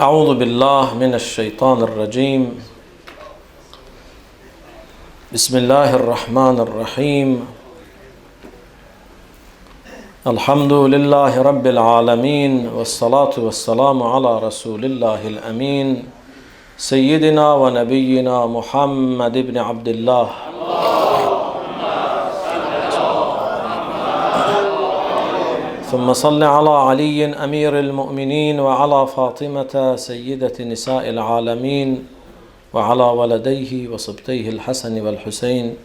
أعوذ بالله من الشيطان الرجيم. بسم الله الرحمن الرحيم. الحمد لله رب العالمين والصلاة والسلام على رسول الله الأمين سيدنا ونبينا محمد بن عبد الله ثم صل على علي أمير المؤمنين وعلى فاطمة سيدة نساء العالمين وعلى ولديه وصبتيه الحسن والحسين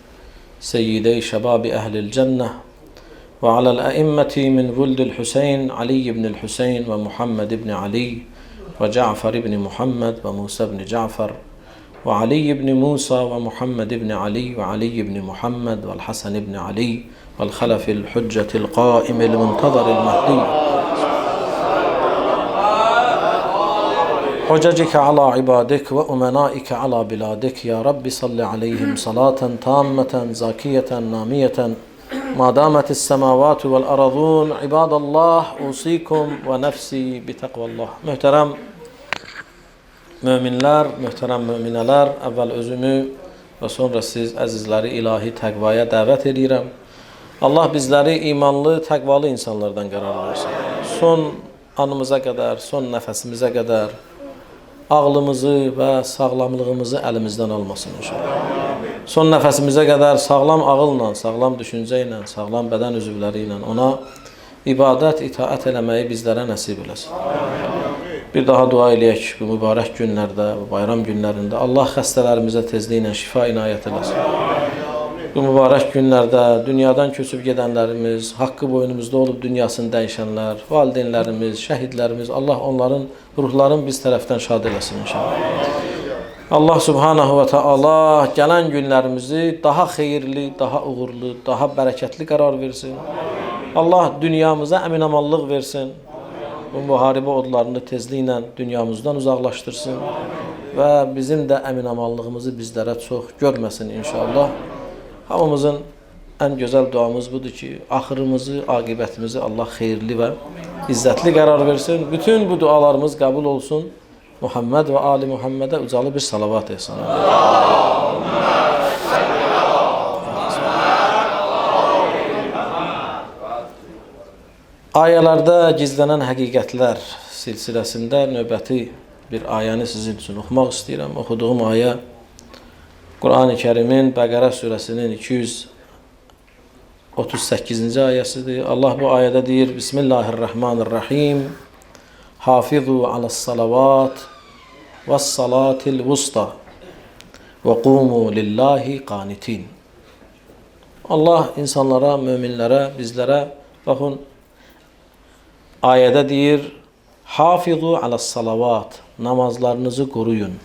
سيدي شباب أهل الجنة وعلى الأئمة من ولد الحسين علي بن الحسين ومحمد بن علي وجعفر بن محمد وموسى بن جعفر وعلي بن موسى ومحمد بن علي وعلي بن محمد والحسن بن علي والخلف الحجة القائم المنتظر المهدي حججك على عبادك وأمنائك على بلادك يا رب صل عليهم صلاة تامة زاكية نامية ما دامت السماوات والأرضون عباد الله أوصيكم ونفسي بتقوى الله. Möhtərəm möminlər, möhtərəm möminələr, əvvəl özümü və sonra siz əzizləri ilahi təqvaya dəvət edirəm. Allah bizləri imanlı, təqvalı insanlardan qərar versin. Son anımıza qədər, son nəfəsimizə qədər ağlımızı və sağlamlığımızı əlimizdən almasın inşallah. Son nəfəsimizə qədər sağlam ağılla, sağlam düşüncə ilə, sağlam bədən üzvləri ilə ona ibadət, itaət eləməyi bizlərə nəsib eləsin. Bir daha dua eləyək bu mübarək günlərdə, bu bayram günlərində. Allah xəstələrimizə tezliklə şifa inayət eləsin. Bu mübarək günlərdə dünyadan köçüb gedənlərimiz, haqqı boynumuzda olub dünyasını dəyişənlər, valideynlərimiz, şəhidlərimiz, Allah onların ruhlarını biz tərəfdən şad eləsin inşallah. Allah subhanahu və taala gələn günlərimizi daha xeyirli, daha uğurlu, daha bərəkətli qərar versin. Allah dünyamıza əmin-amallıq versin. Bu müharibə odlarını tezliklə dünyamızdan uzaqlaşdırsın və bizim də əmin-amallığımızı bizlərə çox görməsin inşallah. Hamımızın ən gözəl duamız budur ki, axırımızı, aqibətimizi Allah xeyirli və izzətli qərar versin. Bütün bu dualarımız qəbul olsun. Muhammed və Ali Muhammedə ucalı bir salavat etsin. Ayələrdə gizlənən həqiqətlər silsiləsində növbəti bir ayəni sizin üçün oxumaq istəyirəm. Oxuduğum ayə Quran-ı Kərimin Bəqərə surəsinin 238-ci ayəsidir. Allah bu ayədə deyir: Bismillahirrahmanirrahim. Hafizu alas-salavat və-salatil vusta və qumu lillahi qanitin. Allah insanlara, möminlərə, bizlərə baxın ayədə deyir: Hafizu alas-salavat, namazlarınızı qoruyun.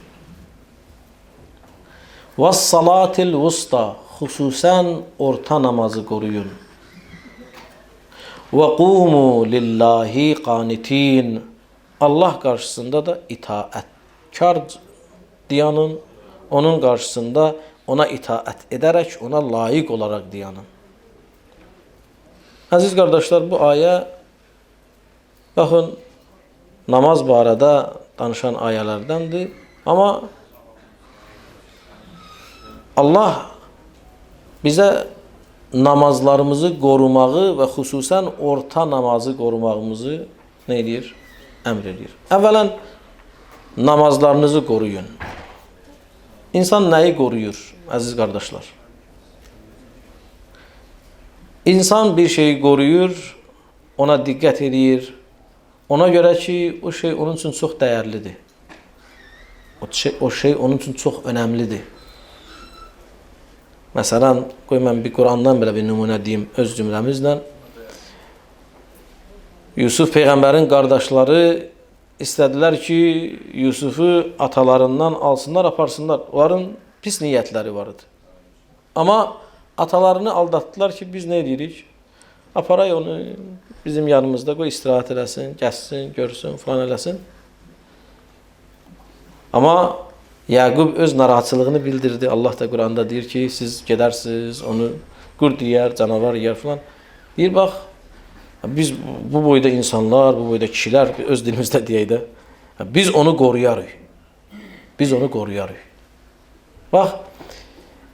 Və-salatil vusta, xüsusən orta namazı qoruyun. Və qumu lillahi qanitin, Allah qarşısında da itaətkar dayanın, onun qarşısında ona itaət edərək, ona layiq olaraq dayanın. Əziz qardaşlar, bu ayə baxın namaz barədə danışan ayələrdəndir. Amma Allah bizə namazlarımızı qorumağı və xüsusən orta namazı qorumağımızı nə edir? Əmr edir. Əvvələn namazlarınızı qoruyun. İnsan nəyi qoruyur, əziz qardaşlar? İnsan bir şeyi qoruyur, ona diqqət edir. Ona görə ki, o şey onun üçün çox dəyərlidir. O şey onun üçün çox önəmlidir. Məsələn, qoy mən bir Qurandan belə bir nümunə deyim öz cümləmizlə. Yusuf Peyğəmbərin qardaşları istədilər ki, Yusufu atalarından alsınlar, aparsınlar. Onların pis niyyətləri var idi. Amma atalarını aldatdılar ki, biz nə edirik? Aparay onu bizim yanımızda, qoy istirahət eləsin, gəzsin, görsün, falan eləsin. Amma Yaqub öz narahatçılığını bildirdi. Allah da Quranda deyir ki, siz gedərsiniz, onu qurd yeyər, canavar yeyər falan. Deyir, bax, biz bu boyda insanlar, bu boyda kişilər, öz dilimizdə deyək də, Biz onu qoruyarıq. Biz onu qoruyarıq. Bax,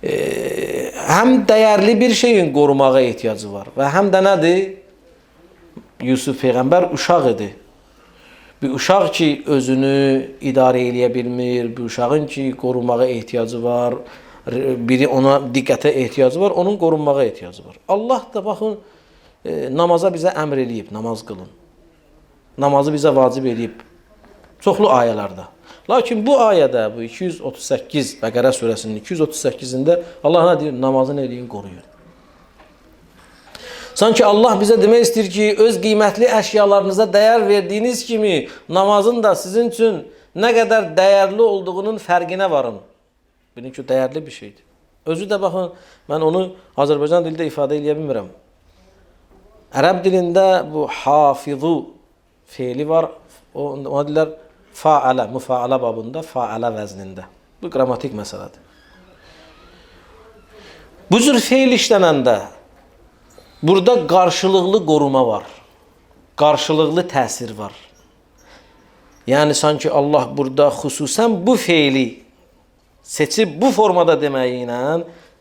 həm dəyərli bir şeyin qorumağa ehtiyacı var və həm də nədir? Yusuf Peyğəmbər uşaq idi. Bir uşaq ki, özünü idarə eləyə bilmir, bir uşağın ki, qorumağa ehtiyacı var, biri ona diqqətə ehtiyacı var, onun qorunmağa ehtiyacı var. Allah da baxın, namaza bizə əmr eləyib, namaz qılın. Namazı bizə vacib eləyib. Çoxlu ayələrdə. Lakin bu ayədə, bu 238, Bəqərə surəsinin 238-də Allah nə deyir? Namazı nə eləyin? Qoruyun. Sanki Allah bizə demək istəyir ki, öz qiymətli əşyalarınıza dəyər verdiyiniz kimi namazın da sizin üçün nə qədər dəyərli olduğunun fərqinə varın. Bilin ki, dəyərli bir şeydir. Özü də baxın, mən onu Azərbaycan dilində ifadə edə bilmirəm. Ərəb dilində bu hafizu feili var. Ona deyirlər fa'alə, müfa'alə babında, fa'alə vəznində. Bu qrammatik məsələdir. Bu cür feil işlənəndə burada qarşılıqlı qoruma var. Qarşılıqlı təsir var. Yəni, sanki Allah burada xüsusən bu feili seçib bu formada deməyi ilə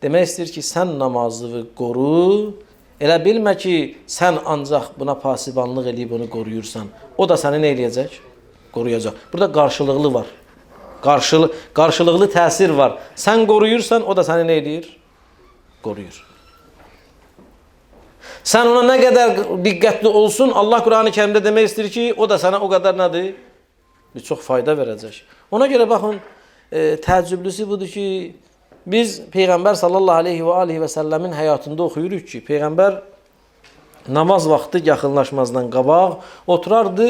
demək istəyir ki, sən namazı qoru, elə bilmə ki, sən ancaq buna pasibanlıq edib onu qoruyursan. O da səni nə eləyəcək? Qoruyacaq. Burada qarşılıqlı var. Qarşılıqlı təsir var. Sən qoruyursan, o da səni nə eləyir? Qoruyur. Sən ona nə qədər diqqətli olsun, Allah Qur'an-ı Kərimdə demək istəyir ki, o da sənə o qədər nədir? Bir çox fayda verəcək. Ona görə baxın, təəccüblüsü budur ki, biz Peyğəmbər sallallahu aleyhi və aleyhi və səlləmin həyatında oxuyuruq ki, Peyğəmbər namaz vaxtı yaxınlaşmazdan qabaq oturardı,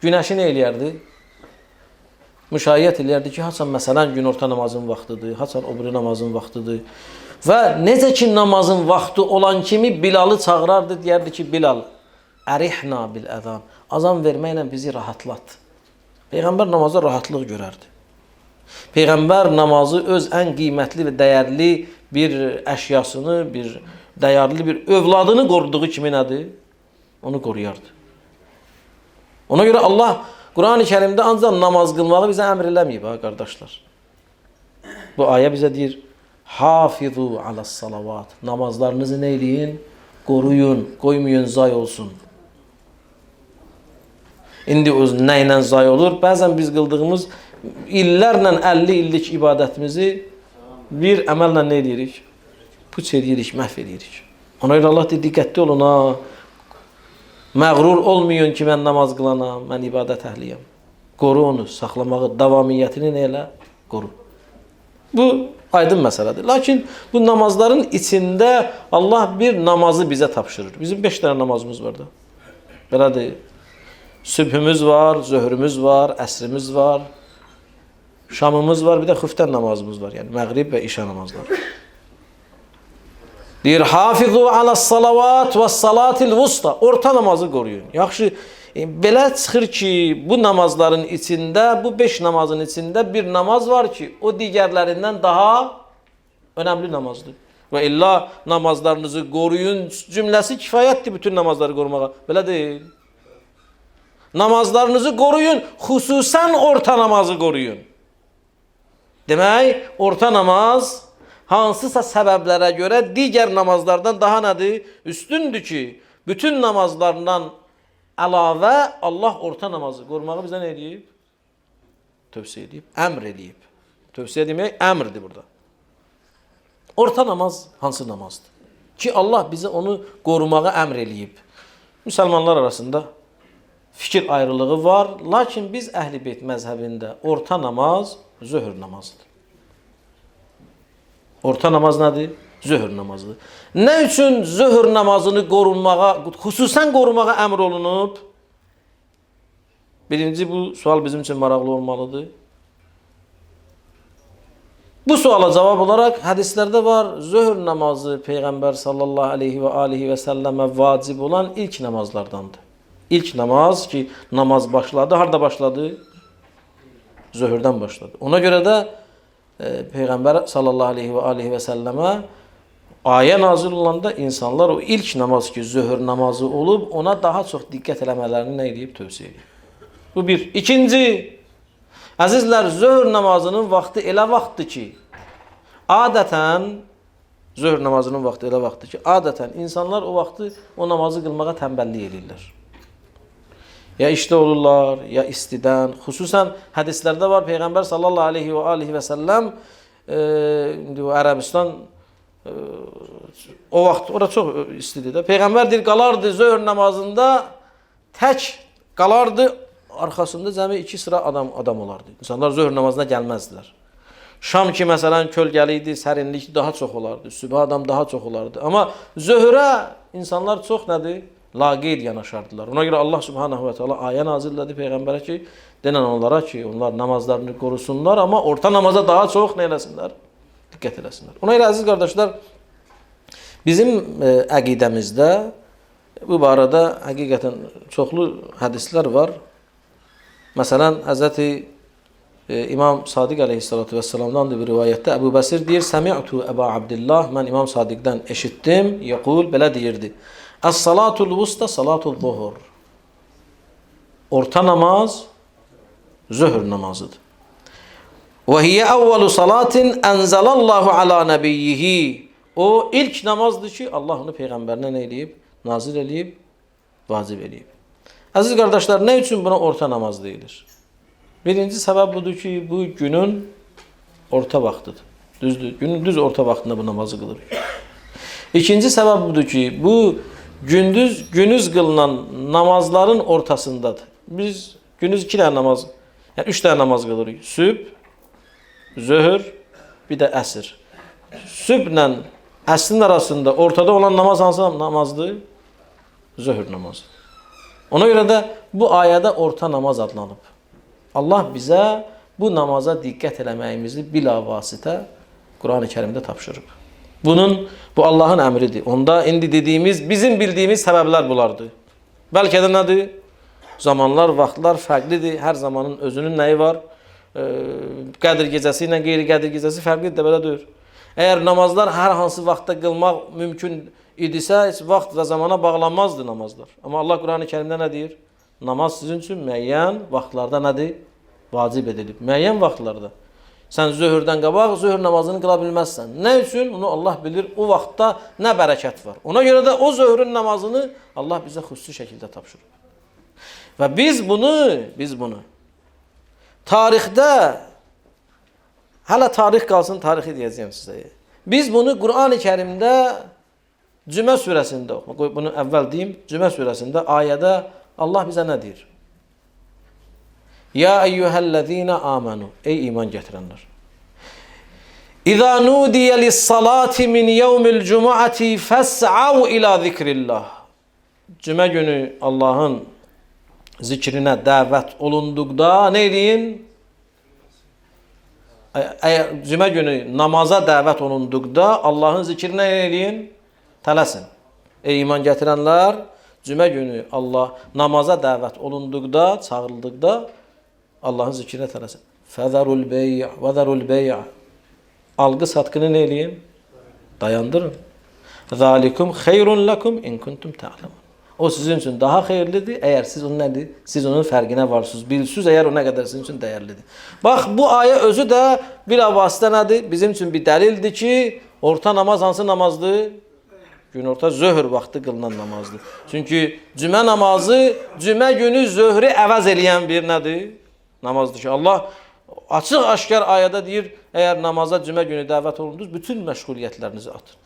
günəşi nə eləyərdi? Müşayiət eləyərdi ki, haçan məsələn günorta namazın vaxtıdır, haçan o biri namazın vaxtıdır. Və necə ki namazın vaxtı olan kimi Bilalı çağırardı, deyərdi ki, Bilal, ərihna bil əzan, azan verməklə bizi rahatlat. Peyğəmbər namazda rahatlıq görərdi. Peyğəmbər namazı öz ən qiymətli və dəyərli bir əşyasını, bir dəyərli bir övladını qoruduğu kimi nədir? Onu qoruyardı. Ona görə Allah Qur'an-ı Kərimdə ancaq namaz qılmağı bizə əmr eləməyib, qardaşlar. Bu ayə bizə deyir, hafizu alas-salavat. Namazlarınızı nə eləyin? Qoruyun, qoymayın, zay olsun. İndi nə ilə zay olur? Bəzən biz qıldığımız illərlə 50 illik ibadətimizi bir əməllə nə edirik? Puç edirik, məhv edirik. Ona görə Allah deyir, diqqətli olun ha. Məğrur olmayın ki, mən namaz qılanam, mən ibadət əhliyəm. Qoru onu, saxlamağı, davamiyyətini nə elə? Qoru. Bu aydın məsələdir. Lakin bu namazların içində Allah bir namazı bizə tapşırır. Bizim 5 dənə namazımız var da. Belədir. Sübhümüz var, zöhrümüz var, əsrimiz var, şamımız var, bir də xüftən namazımız var. Yəni məğrib və işə namazları. Deyir, hafizu alas-salavat və salatil vusta. Orta namazı qoruyun. Yaxşı, belə çıxır ki, bu namazların içində, bu 5 namazın içində bir namaz var ki, o digərlərindən daha önəmli namazdır. Və illa namazlarınızı qoruyun cümləsi kifayətdir bütün namazları qorumağa. Belə deyil. Namazlarınızı qoruyun, xüsusən orta namazı qoruyun. Demək, orta namaz hansısa səbəblərə görə digər namazlardan daha nədir? Üstündür ki, bütün namazlarından əlavə Allah orta namazı qorumağı bizə nə edib? Tövsiyə edib, əmr edib. Tövsiyə demək, əmrdir burada. Orta namaz hansı namazdır? Ki Allah bizə onu qorumağa əmr edib. Müsəlmanlar arasında fikir ayrılığı var, lakin biz Əhl-i Beyt məzhəbində orta namaz zöhr namazıdır. Orta namaz nədir? Zöhr namazıdır. Nə üçün zöhr namazını qorunmağa, xüsusən qorumağa əmr olunub? Birinci, bu sual bizim üçün maraqlı olmalıdır. Bu suala cavab olaraq hədislərdə var, zöhr namazı Peyğəmbər sallallahu aleyhi və aleyhi və səlləmə vacib olan ilk namazlardandır. İlk namaz ki, namaz başladı. Harada başladı? Zöhrdən başladı. Ona görə də Peyğəmbər sallallahu aleyhi və aleyhi və səlləmə ayə nazil olanda insanlar o ilk namaz ki, zöhr namazı olub, ona daha çox diqqət eləmələrini nə edib? Tövsiyə edib. Bu bir. İkinci, Əzizlər, zöhr namazının vaxtı elə vaxtdır ki, adətən, zöhr namazının vaxtı elə vaxtdır ki, adətən insanlar o vaxtı o namazı qılmağa tənbəllik edirlər. Ya işdə olurlar, ya istidən. Xüsusən hədislərdə var, Peyğəmbər sallallahu aleyhi və səlləm Ərəbistan o vaxt, orada çox istidir də. Peyğəmbər deyir, qalardı zöhr namazında, tək qalardı, arxasında cəmi 2 sıra adam olardı. İnsanlar zöhr namazına gəlməzdilər. Şam ki, məsələn, kölgəli idi, sərinlik daha çox olardı, sübhə adam daha çox olardı. Amma zöhrə insanlar çox nədir? Laqeyd yanaşardılar. Ona görə Allah subhanahu wa ta'ala ayə nazillədi Peyğəmbərə ki, denən onlara ki, onlar namazlarını qorusunlar, amma orta namaza daha çox nə eləsinlər? Diqqət eləsinlər. Ona görə əziz qardaşlar, bizim əqidəmizdə bu barədə həqiqətən çoxlu hədislər var. Məsələn, Həzrəti İmam Sadiq əleyhissalatu vesselam'dan da bir rivayətdə Əbu Bəsir deyir, Səmi'tu Əba Abdillah, mən İmam Sadiqdən eşitdim, yəqul, belə deyirdi. Əs-salatul vusta salatul zuhur. Orta namaz zöhr namazıdır. Və hiyə əvvəlu salatin ənzəlallahu ala nəbiyyihi. O ilk namazdır ki, Allah onu Peyğəmbərinə nə eləyib? Nazil eləyib, vacib eləyib. Əziz qardaşlar, nə üçün buna orta namaz deyilir? Birinci səbəb budur ki, bu günün orta vaxtıdır. Düzdür, günün düz orta vaxtında bu namazı qılırıq. İkinci səbəb budur ki, bu gündüz qılınan namazların ortasındadır. Biz gündüz 2 dənə namaz, yəni 3 dənə namaz qılırıq. Sübh, zöhr, bir də əsr. Sübhlə əsrin arasında ortada olan namaz hansı namazdır? Zöhr namazı. Ona görə də bu ayədə orta namaz adlanıb. Allah bizə bu namaza diqqət eləməyimizi bilavasitə Quran-ı Kərimdə tapşırıb. Bu Allahın əmridir. Onda indi dediyimiz, bizim bildiyimiz səbəblər bunlardır. Bəlkə də nədir? Zamanlar, vaxtlar fərqlidir. Hər zamanın özünün nəyi var? Qədir gecəsi ilə qeyri-qədir gecəsi fərqlidir də belə deyir. Əgər namazlar hər hansı vaxtda qılmaq mümkün idisə, heç vaxt və zamana bağlanmazdı namazlar. Amma Allah Quran-ı Kərimdə nə deyir? Namaz sizin üçün müəyyən vaxtlarda nədir? Vacib edilib. Müəyyən vaxtlarda. Sən zöhrdən qabaq zöhr namazını qıla bilməzsən. Nə üçün? Onu Allah bilir. O vaxtda nə bərəkət var. Ona görə də o zöhrün namazını Allah bizə xüsusi şəkildə tapşırır. Və biz bunu tarixdə, hələ tarix qalsın, tarixi deyəcəyim sizə. Biz bunu Quran-ı Kərimdə Cümə surəsində, bunu əvvəl deyim, Cümə surəsində ayədə Allah bizə nə deyir? Ya eyyuhəl-ləzīnə amanu. Ey iman gətirənlər. İzə nudiyə lis-salati min yevmil cumuati fəs'av ilə zikrillah. Cümə günü Allahın zikrinə dəvət olunduqda nə edin? Cümə günü namaza dəvət olunduqda Allahın zikrinə nə edin? Tələsin. Ey iman gətirənlər, cümə günü Allah namaza dəvət olunduqda, çağırıldıqda Allahın zikrinə tələsin. Fəzərul bey' və zərul bey'. Alqı satqını nə eləyin? Dayandırın. Zalikum xeyrun lakum in kuntum ta'lamun. O sizin üçün daha xeyirlidir, əgər siz onun nədir? Siz onun fərqinə varsınız, bilsiniz, əgər o nə qədər sizin üçün dəyərlidir. Bax, bu ayə özü də bilavasitə nədir? Bizim üçün bir dəlildir ki, orta namaz hansı namazdır? Günorta zöhr vaxtı qılınan namazdır. Çünki cümə namazı, cümə günü zöhrü əvəz eləyən bir nədir? Namazdır ki, Allah açıq-aşkar ayədə deyir, əgər namaza cümə günü dəvət olundunuz, bütün məşğuliyyətlərinizi atın.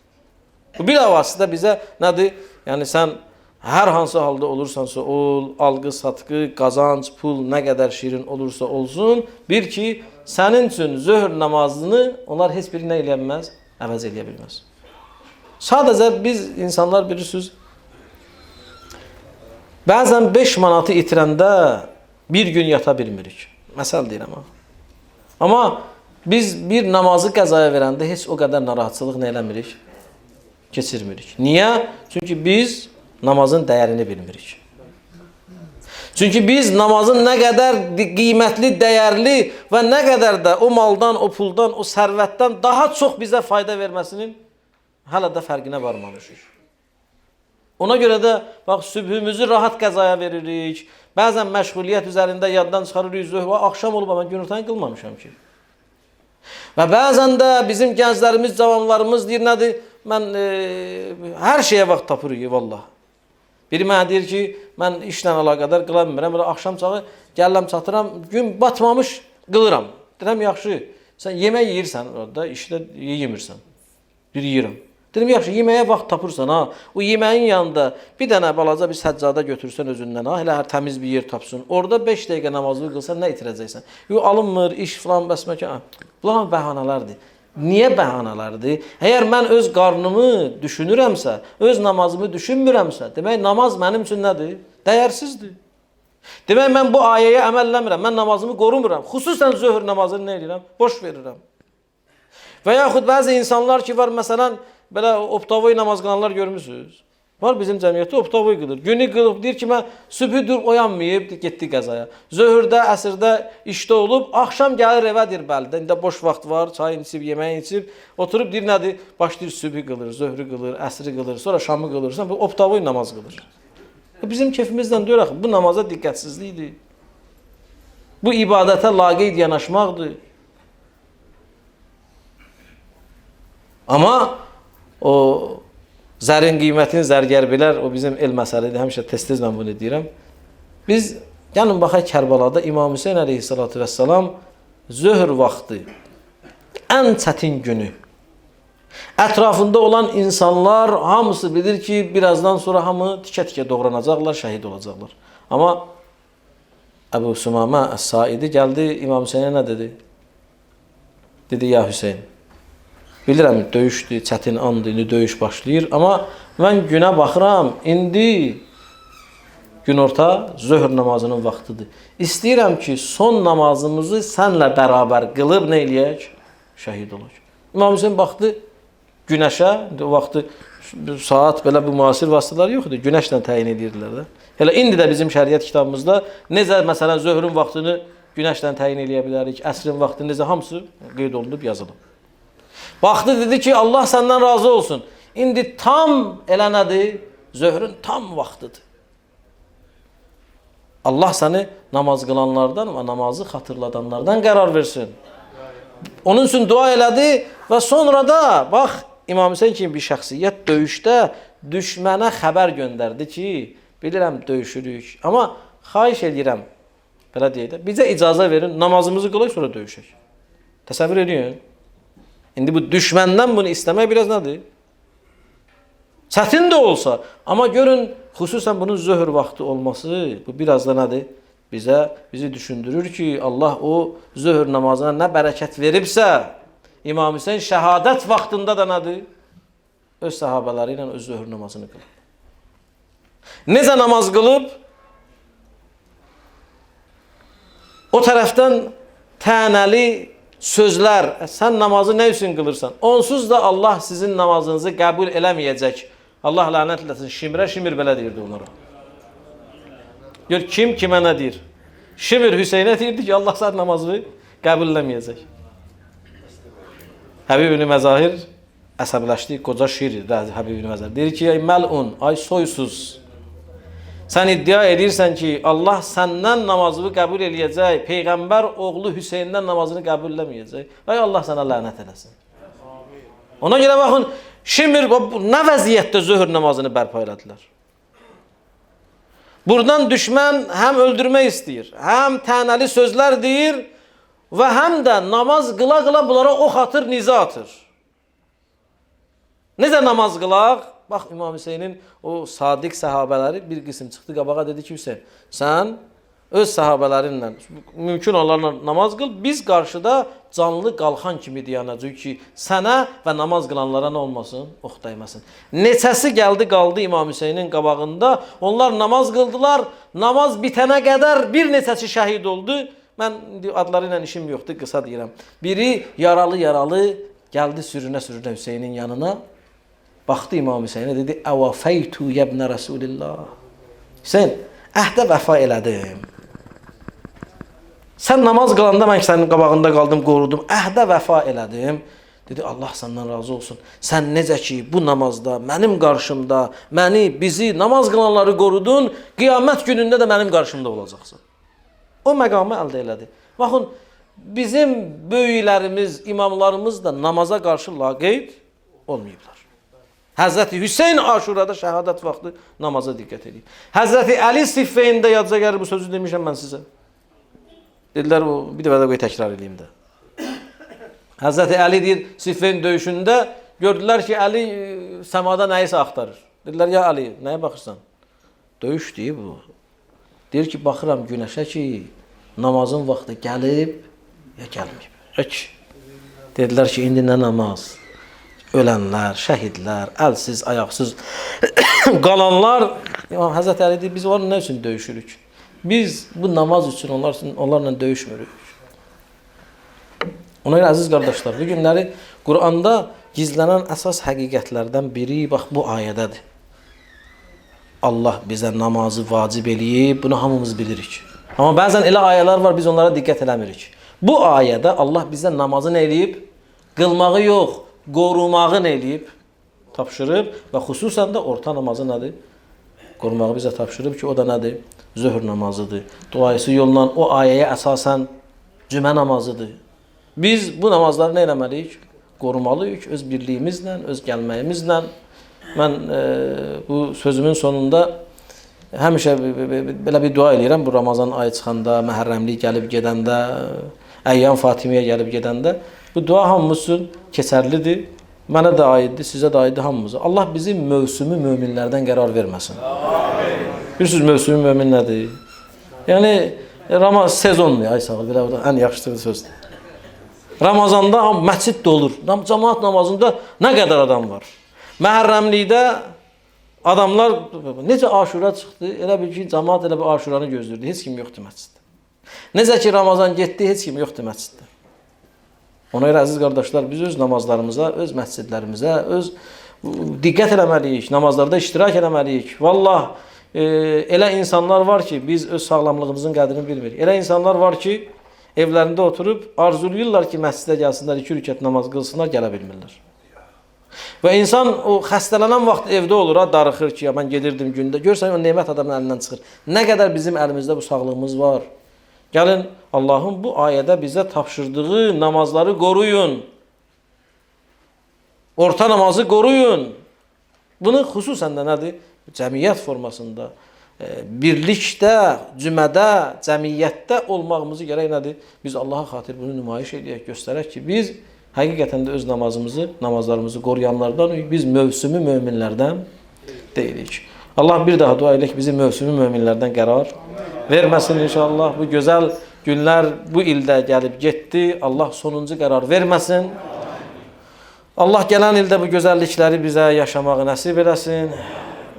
Bu bilavasitə bizə nədir? Yəni sən hər hansı halda olursansa ol, alqı, satqı, qazanc, pul nə qədər şirin olursa olsun, bil ki, sənin üçün zöhr namazını onlar heç biri nə eləyə bilməz? Əvəz eləyə bilməz. Sadəcə biz insanlar bilirsiniz, bəzən 5 manatı itirəndə bir gün yata bilmirik. Məsəl deyirəm. Amma biz bir namazı qəzaya verəndə heç o qədər narahatçılıq nə eləmirik? Keçirmirik. Niyə? Çünki biz namazın dəyərini bilmirik. Çünki biz namazın nə qədər qiymətli, dəyərli və nə qədər də o maldan, o puldan, o sərvətdən daha çox bizə fayda verməsinin hələ də fərqinə varmamışıq. Ona görə də bax sübhümüzü rahat qəzaya veririk. Bəzən məşğuliyyət üzərində yaddan çıxarırıq, zöhr və axşam olub amma günortanı qılmamışam ki. Və bəzən də bizim gənclərimiz, cavanlarımız deyir nədir? Mən hər şeyə vaxt tapırıq vallah. Biri mənə deyir ki, mən işlə əlaqədar qıla bilmirəm. Belə axşam çağı gəlirəm, çatıram, gün batmamış qılıram. Deyirəm, yaxşı, sən yemək yeyirsən orada, işdə yemirsən. Bir yeyirəm. Dedim, yaxşı, yeməyə vaxt tapırsan, ha. O yeməyin yanında bir dənə balaca bir səccada götürsən özündən, ha. Elə hər təmiz bir yer tapsın. Orada 5 dəqiqə namazını qılsan, nə itirəcəksən? Yox, alınmır, iş filan, bəsməkə. Bunlar bəhanələrdir. Niyə bəhanələrdir? Əgər mən öz qarnımı düşünürəmsə, öz namazımı düşünmürəmsə, demək namaz mənim üçün nədir? Dəyərsizdir. Demək mən bu ayəyə əməlləmirəm, mən namazımı qorumuram. Xüsusən zöhr namazını nə edirəm? Boş verirəm. Və yaxud bəzi insanlar ki var, məsələn, belə optavoy namaz qılanlar görmüsünüz. Var bizim cəmiyyətdə optavoy qılır. Günü qılıb, deyir ki, mən sübhüdür oyanmayıb, getdi qəzaya. Zöhrdə, əsrdə işdə olub, axşam gəlir evə deyir, bəli, indi boş vaxt var, çayını içib, yeməyi içib, oturub deyir, nədir? Başlayır sübhü qılır, zöhrü qılır, əsri qılır, sonra şamı qılır, bu optavoy namaz qılır. Bizim kefimizdən deyir, axı, bu namaza diqqətsizlikdir. Bu ibadətə laqeyd yanaşmaqdır. Amma o zərin qiymətini zərgər bilər, o bizim el məsələdir, həmişə tez-tez mən bunu deyirəm. Biz, gəlin baxaq Kərbalada İmam Hüseyin əleyhissalatu vəssalam zöhr vaxtı, ən çətin günü, ətrafında olan insanlar hamısı bilir ki, birazdan sonra hamı tikə-tikə doğranacaqlar, şəhid olacaqlar. Amma Əbu Sümamə Əs-Saidi gəldi, İmam Hüseyinə nə dedi? Dedi, ya Hüseyin, bilirəm, döyüşdür, çətin andır, indi döyüş başlayır. Amma mən günə baxıram, indi günorta zöhr namazının vaxtıdır. İstəyirəm ki, son namazımızı sənlə bərabər qılıb nə eləyək? Şəhid olaq. İmam Hüseyin baxdı günəşə, o vaxtı saat belə bu müasir vasitələr yox idi, günəşlə təyin edirdilər də. Elə indi də bizim şəriət kitabımızda necə məsələn zöhrün vaxtını günəşlə təyin edə bilərik, əsrin vaxtını necə hamısı qeyd olunub, yazılıb. Baxdı, dedi ki, Allah səndən razı olsun. İndi tam elə nədir? Zöhrün tam vaxtıdır. Allah səni namaz qılanlardan və namazı xatırladanlardan qərar versin. Onun üçün dua elədi və sonra da, bax, İmam Hüseyin kimi bir şəxsiyyət döyüşdə düşmənə xəbər göndərdi ki, bilirəm, döyüşürük. Amma xahiş edirəm, belə deyək də, bizə icazə verin, namazımızı qılaq, sonra döyüşək. Təsəvvür edin. İndi bu düşməndən bunu istəmək biraz nədir? Çətin də olsa, amma görün, xüsusən bunun zöhr vaxtı olması, bu biraz da nədir? Bizi düşündürür ki, Allah o zöhr namazına nə bərəkət veribsə, İmam Hüseyin şəhadət vaxtında da nədir? Öz səhabələri ilə öz zöhr namazını qılıb. Necə namaz qılıb? O tərəfdən tənəli sözlər, sən namazı nə üçün qılırsan? Onsuz da Allah sizin namazınızı qəbul eləməyəcək. Allah lənət eləsin, şimir belə deyirdi onlara. Gör, kim kimə nə deyir? Şimir Hüseynə deyirdi ki, Allah sənin namazını qəbul eləməyəcək. Həbib ibn Məzahir əsəbləşdi, qoca şiir Həbib ibn Məzahir. Deyir ki, ay məlun, ay soysuz. Sən iddia edirsən ki, Allah səndən namazını qəbul eləyəcək, Peyğəmbər oğlu Hüseyndən namazını qəbul eləməyəcək. Ay Allah sənə lənət eləsin. Ona görə baxın, Şimir nə vəziyyətdə zöhr namazını bərpa elədilər? Buradan düşmən həm öldürmək istəyir, həm tənəli sözlər deyir və həm də namaz qıla-qıla bunlara ox atır, nizə atır. Necə namaz qılaq? Bax, İmam Hüseynin o sadiq səhabələri bir qism çıxdı qabağa, dedi ki, Hüseyin, sən öz səhabələrinlə, mümkün olanlarla namaz qıl, biz qarşıda canlı qalxan kimi deyənəcək ki, sənə və namaz qılanlara nə olmasın? Ox dəyməsin. Neçəsi gəldi, qaldı İmam Hüseynin qabağında, onlar namaz qıldılar, namaz bitənə qədər bir neçəsi şəhid oldu. Mən adları ilə işim yoxdur, qısa deyirəm. Biri yaralı gəldi sürünə-sürünə Hüseynin yanına, baxdı İmam Hüseynə, dedi, əvəfəytu yəbnə Rasulillah. Hüseyin, əhdə vəfa elədim. Sən namaz qılanda mən sənin qabağında qaldım, qorudum, əhdə vəfa elədim. Dedi, Allah səndən razı olsun. Sən necə ki bu namazda, mənim qarşımda, bizi, namaz qılanları qorudun, qiyamət günündə də mənim qarşımda olacaqsın. O məqamı əldə elədi. Baxın, bizim böyüklərimiz, imamlarımız da namaza qarşı laqeyd olmayıblar. Həzrəti Hüseyin Aşurada şəhadət vaxtı namaza diqqət edib. Həzrəti Əli Siffeyində yadca gəlir, bu sözü demişəm mən sizə. Dedilər, bir dəfə də qoy təkrar edeyim də. Həzrəti Əli deyir, Siffeyn döyüşündə gördülər ki, Əli səmada nəyisə axtarır. Dedilər, ya Əli, nəyə baxırsan? Döyüş deyib bu. Deyir ki, baxıram günəşə ki, namazın vaxtı gəlib, ya gəlməyib. Ök. Dedilər ki, indi nə namaz? Ölənlər, şəhidlər, əlsiz, ayaqsız qalanlar. Həzrəti Əli deyir, biz onlarla nə üçün döyüşürük? Biz bu namaz üçün onlarla döyüşmürük. Ona görə əziz qardaşlar, bu günləri Quranda gizlənən əsas həqiqətlərdən biri bax bu ayədədir. Allah bizə namazı vacib eləyib, bunu hamımız bilirik. Amma bəzən elə ayələr var, biz onlara diqqət eləmirik. Bu ayədə Allah bizə namazı nə eləyib? Qılmağı yox, qorumağı nə eləyib? Tapşırıb və xüsusən də orta namazı nədir? Qorumağı bizə tapşırıb ki, o da nədir? Zöhr namazıdır. Dolayısıyla yolla o ayəyə əsasən cümə namazıdır. Biz bu namazları nə eləməliyik? Qorumalıyıq öz birliyimizlə, öz gəlməyimizlə. Mən bu sözümün sonunda həmişə belə bir dua eləyirəm. Bu Ramazan ayı çıxanda, məhərrəmlik gəlib gedəndə, Əyyam Fatimiyə gəlib gedəndə. Bu dua hamımız üçün keçərlidir. Mənə də aiddir, sizə də aiddir hamımıza. Allah bizi mövsümü möminlərdən qərar verməsin. Bilirsiniz, mövsümü mömin nədir? Yəni, sezondur, ay sağ ol, belə ən yaxşı sözdür. Ramazanda məscid dolur. Cemaat namazında nə qədər adam var? Məhərrəmlikdə adamlar necə Aşura çıxdı? Elə bil ki, cemaat elə bir Aşuranı gözlürdü. Heç kim yoxdur məsciddə. Necə ki, Ramazan getdi, heç kim yoxdur məsciddə. Ona görə əziz qardaşlar, biz öz namazlarımıza, öz məscidlərimizə, diqqət eləməliyik, namazlarda iştirak eləməliyik. Vallah, elə insanlar var ki, biz öz sağlamlığımızın qədrini bilmirik. Elə insanlar var ki, evlərində oturub arzuluyurlar ki, məscidə gəlsinlər, 2 rükət namaz qılsınlar, gələ bilmirlər. Və insan o xəstələnən vaxt evdə olur, darıxır ki, ya mən gedirdim gündə. Görsən, o nemət adamın əlindən çıxır. Nə qədər bizim əlimizdə bu sağlığımız var. Gəlin, Allahın bu ayədə bizə tapşırdığı namazları qoruyun. Orta namazı qoruyun. Bunu xüsusən də nədir? Cəmiyyət formasında, birlikdə, cümədə, cəmiyyətdə olmağımızı gərək nədir? Biz Allaha xatir bunu nümayiş edək, göstərək ki, biz həqiqətən də öz namazlarımızı qoruyanlardan, biz mövsümü möminlərdən deyilik. Allah bir daha dua edək, bizi mövsümü möminlərdən qərar verməsin inşallah. Bu gözəl günlər bu ildə gəlib getdi. Allah sonuncu qərar verməsin. Allah gələn ildə bu gözəllikləri bizə yaşamağı nəsib eləsin.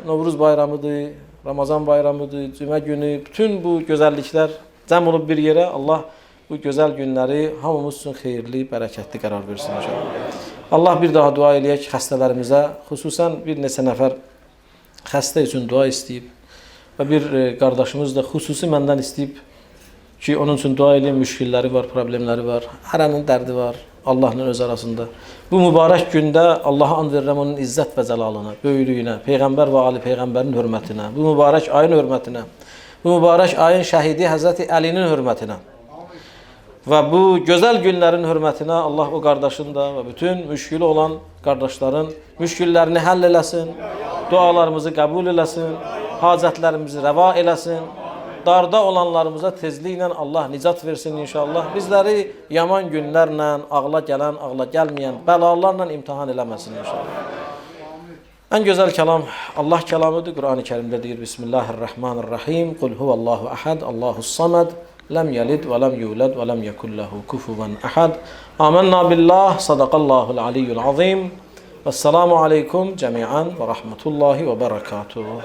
Novruz bayramıdır, Ramazan bayramıdır, cümə günü, bütün bu gözəlliklər cəm olub bir yerə. Allah bu gözəl günləri hamımız üçün xeyirli, bərəkətli qərar versin inşallah. Allah bir daha dua eləyək xəstələrimizə, xüsusən bir neçə nəfər xəstə üçün dua istəyib və bir qardaşımız da xüsusi məndən istəyib ki, onun üçün dua eləyən müşkilləri var, problemləri var, hərənin dərdi var Allahla öz arasında. Bu mübarək gündə Allaha and verirəm onun izzət və cəlalına, böyüklüyünə, Peyğəmbər və Ali Peyğəmbərin hörmətinə, bu mübarək ayın hörmətinə, bu mübarək ayın şəhidi Həzrəti Əlinin hörmətinə və bu gözəl günlərin hörmətinə Allah o qardaşın da və bütün müşkili olan qardaşların müşkillərini həll eləsin, dualarımızı qəbul eləsin, hacətlərimizi rəva eləsin, darda olanlarımıza tezliklə Allah nicat versin inşallah. Bizləri yaman günlərlə, ağla gələn, ağla gəlməyən bəlalarla imtihan eləməsin inşallah. Ən gözəl kəlam Allah kəlamıdır. Qur'an-ı Kərimdə deyir, Bismillahirrahmanirrahim, Qul huvallahu ahad, Allahus samad, ləm yəlid və ləm yulad və ləm yekulləhu kufuvan ahad. Amennə billah, sadaqallahul aliyyul azim. Vəssalamu aleykum cəmiən və rahmetullahi və bərəkatuhu.